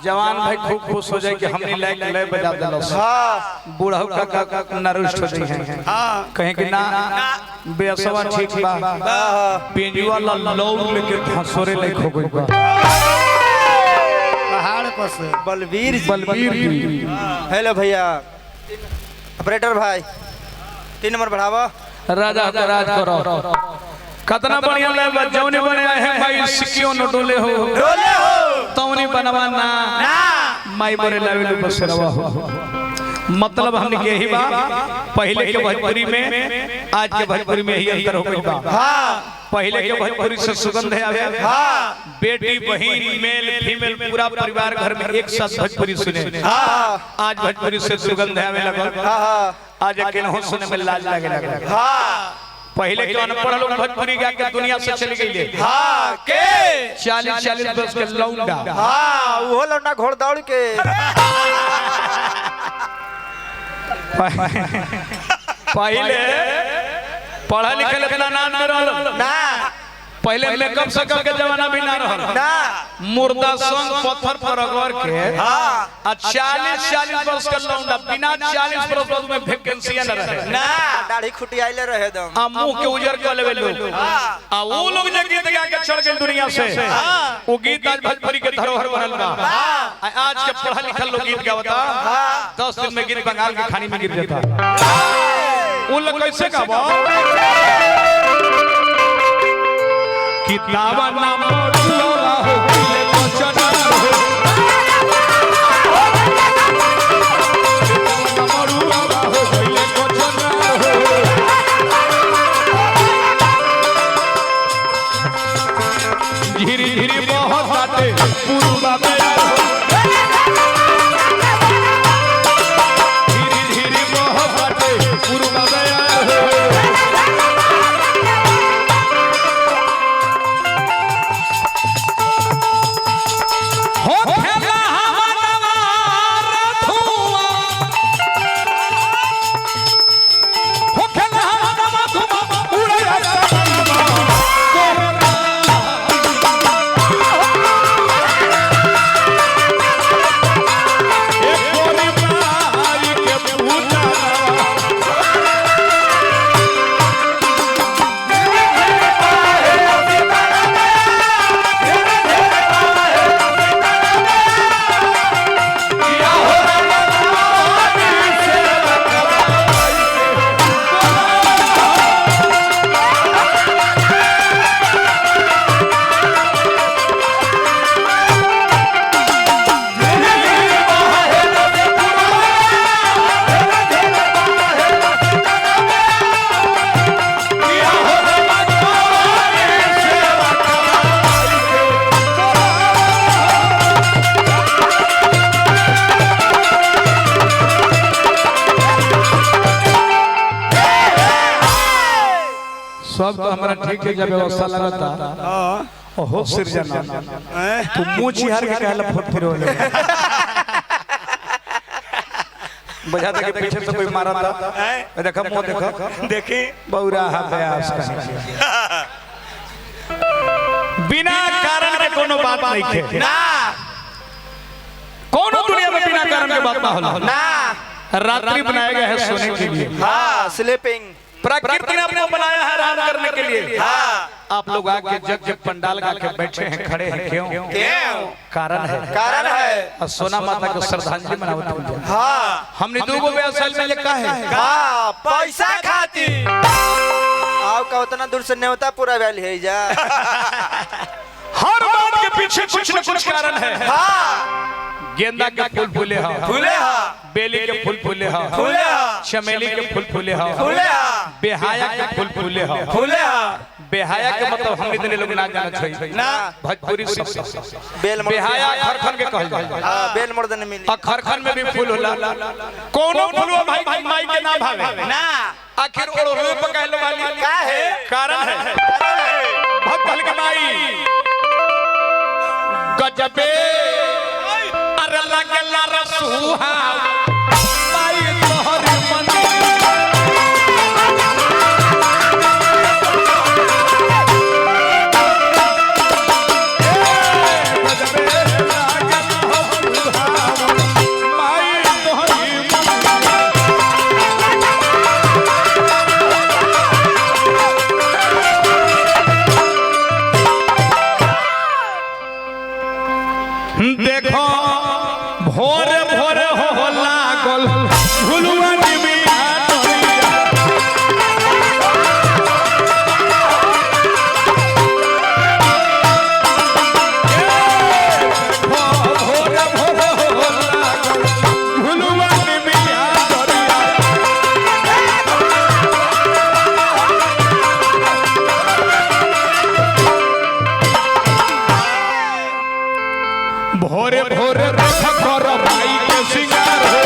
जवान भाई खूब खुश हो जाए कि हमने लय बजा दिलो। हां बूढ़ा का नरुष्ट हो जाए हैं। हां कहे कि ना बेसवा ठीक बा पेंजुआ लौड़ लेके धसोरे ले खो गई बा पहाड़ पर से बलबीर हेलो भैया ऑपरेटर भाई 3 नंबर बढ़ावा। राजा राज करो कितना बढ़िया ले जौनी बने है भाई सिक्कियों न डोले हो तौनी बनवाना माई बरे लावेले बसरवा हो। मतलब हमने के यही बा पहले के भोजपुरी में आज के भोजपुरी में ही अंतर हो गई बा। हां पहले के भोजपुरी से सुगंध है आवे। हां बेटी बहन मेल फीमेल पूरा परिवार घर में एक साथ भोजपुरी सुने। हां आज भोजपुरी से सुगंध है आवे लगल। हां आज अकेले हो सुने में लाज लागे लगल। हां पहले के अनपढ़ लोग भोजपुरी गा के दुनिया से चली गईले। हां के 40 वर्ष के लौंडा। हां वो लौंडा घोड़ दौड़ के पहले पढ़ा लिखा इतना ना ना पहले मेकअप सकल के जमाना भी ना रहल ना मुर्दा संग पत्थर पर रगड़ के। हां 40 वर्ष के लौंडा बिना 40 वर्ष में वैकेंसी न रहे ना दाढ़ी खुटियाइले रहे दम आ मुंह के उजर कर लेवे लोग। आ वो लोग जे गीत गा के चढ़ गए दुनिया से वो गीत आज भोजपुरी के धरोहर बनल बा। आज के पढ़ा लिखल लोग गीत गावता 10 दिन में गीत बंगाल के खानी में गिर जाता। वो लोग कैसे गावा किताबा ना मोड़ला हो दिले कोचना हो मोड़ला हो दिले कोचना हो धीरे धीरे बहुत बाटे पूर्वा में धीरे धीरे बहुत बाटे पूर्वा में सब तो हमारा ठीक है जब व्यवस्था लगता। ओहो सिरजना तू मुंह चिहार के कहला फट फिर होले बजा दे के पीछे से कोई मारा था देखा मुंह देखा देखी बौरा हा बयास कहीं बिना कारण के कोनो बात नहीं है ना कोनो दुनिया में बिना कारण के बात ना होला ना। रात्रि बनाया गया है सोने के लिए। हां स्लीपिंग प्रकृति ने आपको बनाया है आराम करने के लिए। हाँ आप लोग आके जग जग पंडाल गा के बैठे हैं खड़े हैं क्यों कारण है और सोना माता को श्रद्धांजलि मनावत हैं। हाँ हमने दूगो व्यवसाय में लिखा है पैसा खाती आओ का उतना दूर से न्योता पूरा वैल है जा हर बात के पीछे कुछ न कुछ कारण है। हाँ गेंदा के फूल फूले हा बेली के फूल फूले हा चमेली के फूल फूले हा बेहाया के फूल फूले हा बेहाया के मतलब हम इतने लोग ना जानत छै ना भोजपुरी बेहाया खरखन के कहल जाय। हां बेल मर्दन मिली खरखन में भी फूल होला कोनो फूलवा भाई माई के ना भावे ना आखिर ओड़ो पकाइलो वाली का है कारण है भक्तल के माई गजबे अरे लगला रसूहा माई तोहर मन गजबे देखो भोरे भोरे हो लागल झुलुआ निमिया डोरिया। भोरे भोरे हो लागल झुलुआ निमिया डोरिया। भोरे भोरे देख कर भाई के सिंगार हो।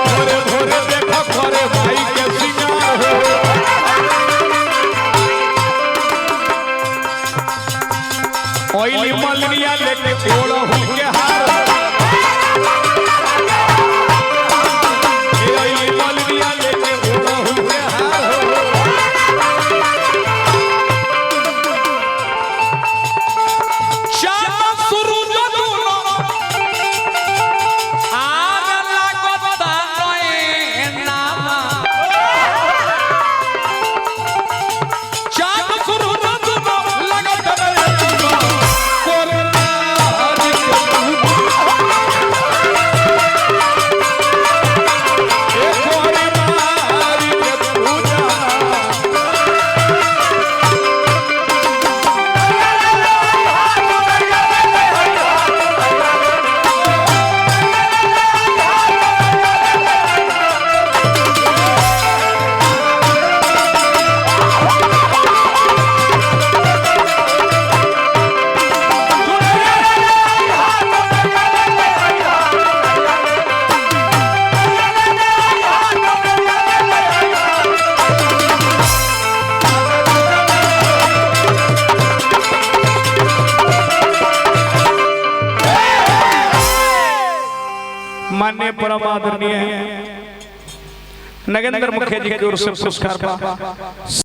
भोरे भोरे देख कर भाई के सिंगार हो। ओइली मलनिया लेके ओढ़हु के हार। ओइली मलनिया लेके ओढ़हु के हार हो। माननीय परम आदरणीय नगेंद्र मुखर्जी के जोर से पुरस्कार पा।